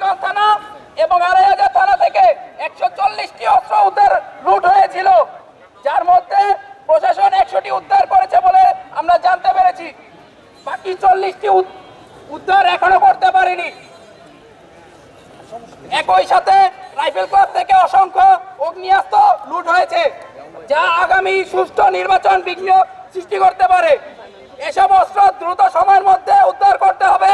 ওসমান থানা এবং আড়াইহাজার থানা থেকে 140টি অস্ত্র উদ্ধার লুট হয়েছিল, যার মধ্যে প্রশাসন 100টি উদ্ধার করেছে বলে আমরা জানতে পেরেছি। বাকি 40টি উদ্ধার এখনো করতে পারেনি। একই সাথে রাইফেল ক্লাব থেকে অসংখ্য অগ্নিয়াস্ত্র লুট হয়েছে, যা আগামী সুষ্ঠু নির্বাচন বিঘ্ন সৃষ্টি করতে পারে। এসব অস্ত্র দ্রুত সময়ের মধ্যে উদ্ধার করতে হবে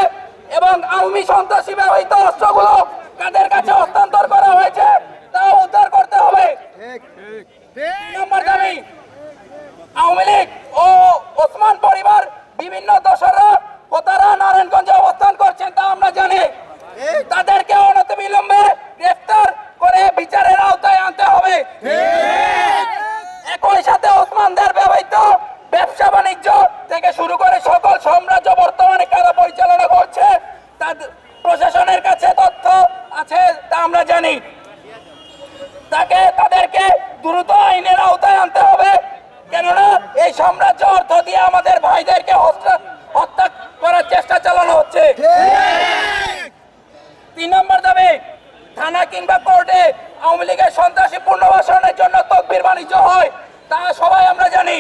এবং আওয়ামী সন্ত্রাসী ব্যবহৃত অস্ত্রগুলো কাদের কাছে হস্তান্তর করা হয়েছে তা উদ্ধার করতে হবে। নম্বর দাবি, আওয়ামী লীগ ও ওসমান পরিবার বিভিন্ন দোসররা হোতারা নারায়ণগঞ্জে অবস্থান করছেন তা আমরা জানি। তাদেরকে অনতিবিলম্বে গ্রেফতার করে বিচারের আওতায় আনতে হবে। একই সাথে ওসমানদের ব্যবহৃত ব্যবসা বাণিজ্য থেকে শুরু করে সকল সাম্রাজ্য বর্তমানে কারা পরিচালনা করছে তাদের প্রশাসনের কাছে তথ্য আছে তা আমরা জানি। তাদেরকে দ্রুত আইনের আওতায় আনতে হবে, কেননা এই সাম্রাজ্য অর্থ দিয়ে আমাদের ভাইদেরকে হত্যা করার চেষ্টা চালানো হচ্ছে। 3 নম্বর দাবি, থানা কিংবা কোর্টে আওয়ামী লীগের সন্ত্রাসী পুনর্বাসনের জন্য তকবির বাণিজ্য হয় তা সবাই আমরা জানি।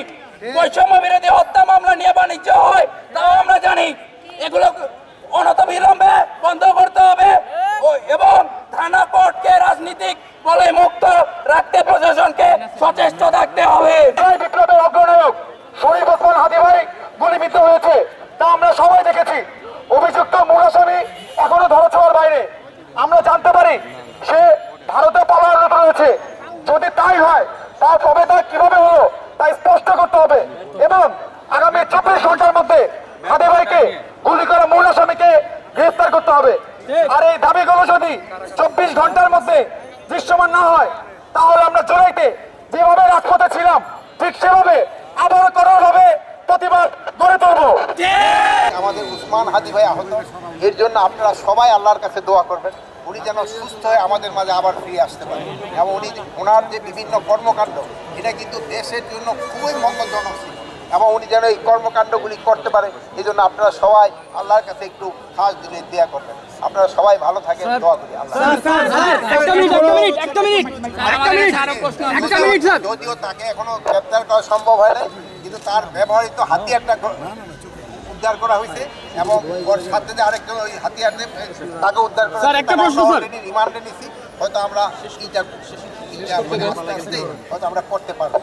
বৈষম্য বিরোধী হত্যা মামলা নিয়ে বাণিজ্য হয় তাও আমরা জানি। এগুলো অনতিবিলম্বে বন্ধ করতে হবে এবং থানা কোর্টকে রাজনীতিক বলে মুক্ত রাখতে প্রশাসনকে সচেষ্ট থাকতে হবে। বিপ্লবের অগ্রনায়ক শরীফ ওসমান হাদি ভাই গুলিবিদ্ধ হয়েছে তা আমরা সবাই দেখেছি। অভিযুক্ত মূল আসামি এখনো ধরাছোঁয়ার বাইরে। আমরা জানতে পারি সে ভারতে পলায়নরত রয়েছে। যদি তাই হয় তবে তা কিভাবে হলো তা স্পষ্ট করতে হবে এবং আগামী 24 ঘন্টার মধ্যে হাদি ভাইকে গুলি করা মূল আসামিকে গ্রেফতার করতে হবে। আর এই দাবিগুলো যদি 24 ঘন্টার মধ্যে দৃশ্যমান না হয় তাহলে আমরা জুলাইতে যেভাবে রাজপথে ছিলাম ঠিক সেভাবে আবারও কঠোরভাবে প্রতিবাদ গড়ে তুলবো। আমাদের ওসমান হাদি ভাই আহত, এর জন্য আপনারা সবাই আল্লাহর কাছে দোয়া করবেন উনি যেন সুস্থ হয়ে আমাদের মাঝে আবার ফিরে আসতে পারে এবং ওনার যে বিভিন্ন কর্মকাণ্ড এটা কিন্তু দেশের জন্য খুবই মঙ্গলজনক ছিল এবং উনি যেন এই কর্মকাণ্ডগুলি করতে পারে এই জন্য আপনারা সবাই আল্লাহর কাছে একটু খাস দিলে দেয়া করবেন। আপনারা সবাই ভালো থাকেন, দোয়া করি আল্লাহ। যদিও তাকে এখনো গ্রেপ্তার করা সম্ভব হয় নাই, কিন্তু তার ব্যবহৃত হাতিয়ারটা উদ্ধার করা হয়েছে এবং ওর সাথে যে আরেকজন ওই হাতিয়ার তাকে উদ্ধার করা রিমান্ডে নিছি। হয়তো আমরা হয়তো আমরা করতে পারবো।